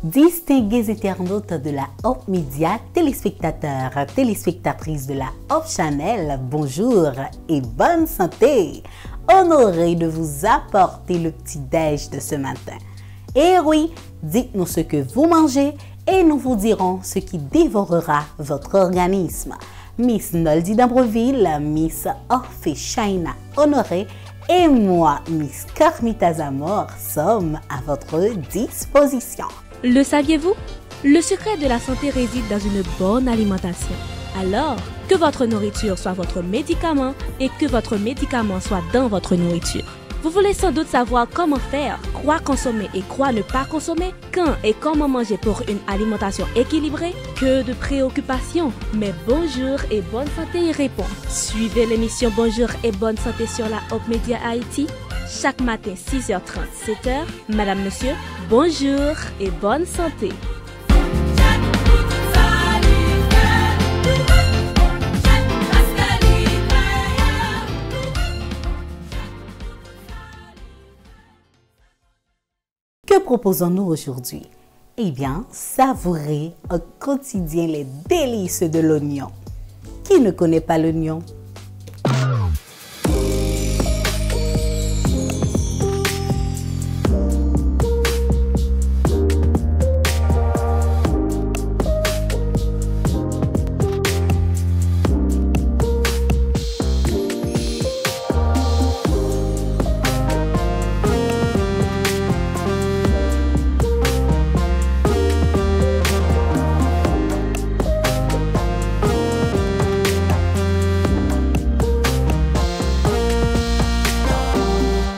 Distingués internautes de la Hope Media, téléspectateurs, téléspectatrices de la Hope Channel, bonjour et bonne santé! Honoré de vous apporter le petit déj de ce matin. Et oui, dites-nous ce que vous mangez et nous vous dirons ce qui dévorera votre organisme. Miss Noldy d'Ambreville, Miss Orphée Shaina Honoré et moi, Miss Carmita Zamor, sommes à votre disposition. Le saviez-vous? Le secret de la santé réside dans une bonne alimentation. Alors, que votre nourriture soit votre médicament et que votre médicament soit dans votre nourriture. Vous voulez sans doute savoir comment faire, quoi consommer et quoi ne pas consommer, quand et comment manger pour une alimentation équilibrée? Que de préoccupations! Mais Bonjour et Bonne Santé y répond. Suivez l'émission Bonjour et Bonne Santé sur la Hope Media Haïti. Chaque matin 6h30, 7h, Madame, Monsieur, bonjour et bonne santé. Que proposons-nous aujourd'hui? Eh bien, savourer au quotidien les délices de l'oignon. Qui ne connaît pas l'oignon?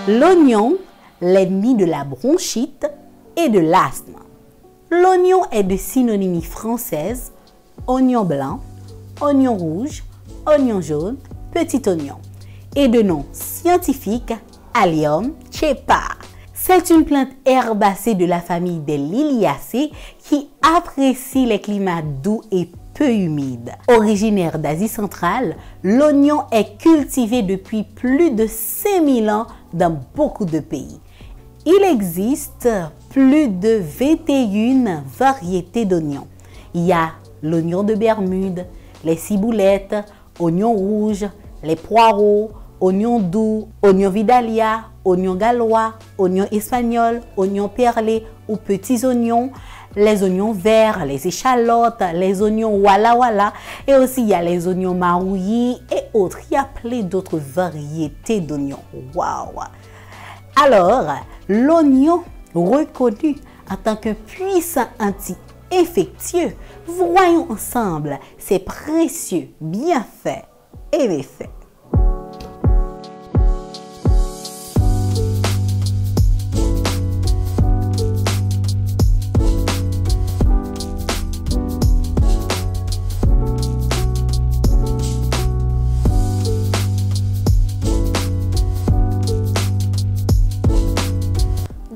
L'oignon, l'ennemi de la bronchite et de l'asthme. L'oignon est de synonymie française, oignon blanc, oignon rouge, oignon jaune, petit oignon, et de nom scientifique, Allium chepa. C'est une plante herbacée de la famille des Liliacées qui apprécie les climats doux et peu humides. Originaire d'Asie centrale, l'oignon est cultivé depuis plus de 5000 ans dans beaucoup de pays. Il existe plus de 21 variétés d'oignons. Il y a l'oignon de Bermude, les ciboulettes, oignons rouges, les poireaux, oignons doux, oignons vidalia, oignons gallois, oignons espagnols, oignons perlés ou petits oignons, les oignons verts, les échalotes, les oignons walla walla et aussi il y a les oignons marouillis et autres. Il y a plein d'autres variétés d'oignons. Waouh! Alors, l'oignon reconnu en tant que puissant anti-infectieux, voyons ensemble ses précieux bienfaits et méfaits.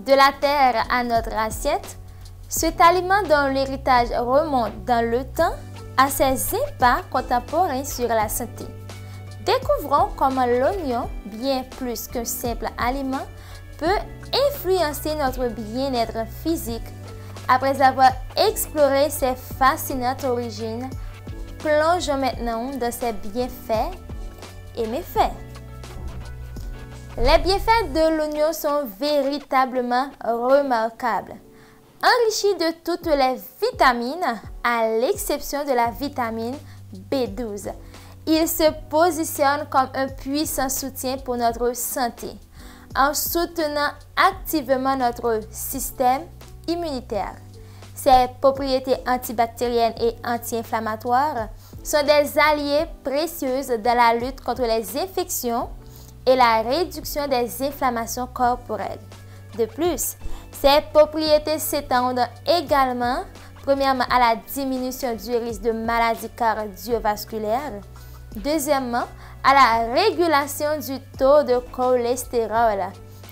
De la terre à notre assiette, cet aliment dont l'héritage remonte dans le temps a ses impacts contemporains sur la santé. Découvrons comment l'oignon, bien plus qu'un simple aliment, peut influencer notre bien-être physique. Après avoir exploré ses fascinantes origines, plongeons maintenant dans ses bienfaits et méfaits. Les bienfaits de l'oignon sont véritablement remarquables. Enrichi de toutes les vitamines, à l'exception de la vitamine B12, il se positionne comme un puissant soutien pour notre santé, en soutenant activement notre système immunitaire. Ses propriétés antibactériennes et anti-inflammatoires sont des alliés précieuses dans la lutte contre les infections et la réduction des inflammations corporelles. De plus, ces propriétés s'étendent également, premièrement, à la diminution du risque de maladies cardiovasculaires, deuxièmement, à la régulation du taux de cholestérol,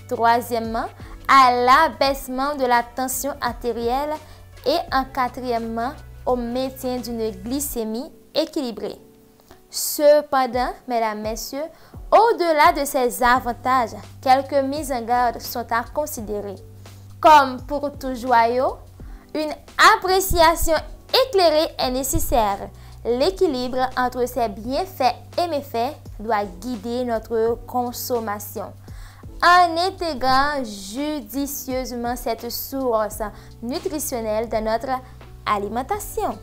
troisièmement, à l'abaissement de la tension artérielle et en quatrièmement, au maintien d'une glycémie équilibrée. Cependant, mesdames, messieurs, au-delà de ces avantages, quelques mises en garde sont à considérer. Comme pour tout joyau, Une appréciation éclairée est nécessaire. L'équilibre entre ses bienfaits et méfaits doit guider notre consommation. En intégrant judicieusement cette source nutritionnelle dans notre alimentation.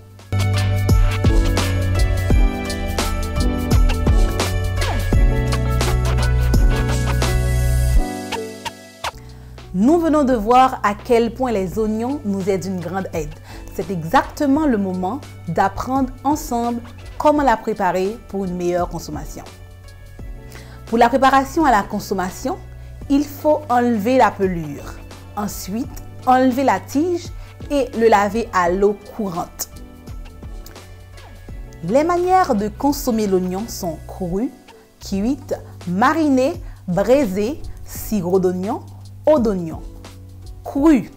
Nous venons de voir à quel point les oignons nous aident d'une grande aide. C'est exactement le moment d'apprendre ensemble comment la préparer pour une meilleure consommation. Pour la préparation à la consommation, il faut enlever la pelure. Ensuite, enlever la tige et le laver à l'eau courante. Les manières de consommer l'oignon sont cru, cuite, marinée, braisée, sirop d'oignon, eau d'oignon. Cru,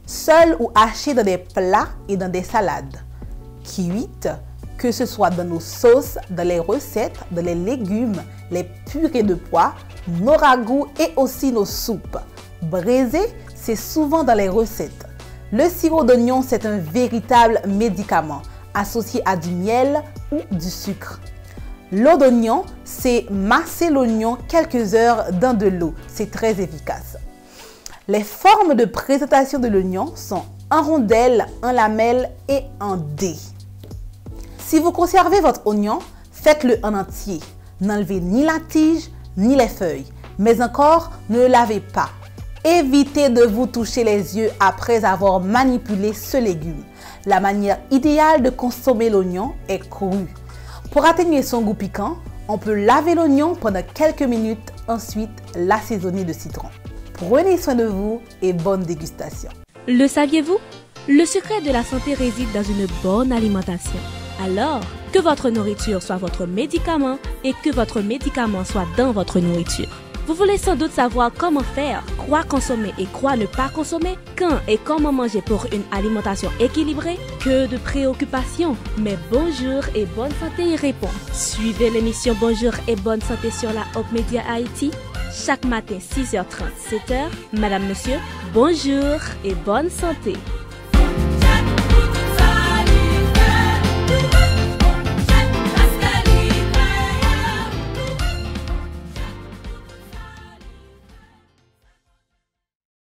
seul ou haché dans des plats et dans des salades. Cuite, que ce soit dans nos sauces, dans les recettes, dans les légumes, les purées de pois, nos ragoûts et aussi nos soupes. Braisé, c'est souvent dans les recettes. Le sirop d'oignon, c'est un véritable médicament associé à du miel ou du sucre. L'eau d'oignon, c'est masser l'oignon quelques heures dans de l'eau. C'est très efficace. Les formes de présentation de l'oignon sont en rondelles, en lamelles et en dés. Si vous conservez votre oignon, faites-le en entier. N'enlevez ni la tige ni les feuilles, mais encore ne le lavez pas. Évitez de vous toucher les yeux après avoir manipulé ce légume. La manière idéale de consommer l'oignon est cru. Pour atténuer son goût piquant, on peut laver l'oignon pendant quelques minutes, ensuite l'assaisonner de citron. Prenez soin de vous et bonne dégustation. Le saviez-vous? Le secret de la santé réside dans une bonne alimentation. Alors, que votre nourriture soit votre médicament et que votre médicament soit dans votre nourriture. Vous voulez sans doute savoir comment faire, quoi consommer et quoi ne pas consommer, quand et comment manger pour une alimentation équilibrée. Que de préoccupations, mais Bonjour et Bonne Santé y répond. Suivez l'émission Bonjour et Bonne Santé sur la Hope Media Haïti. Chaque matin 6h30, 7h, Madame, Monsieur, bonjour et bonne santé.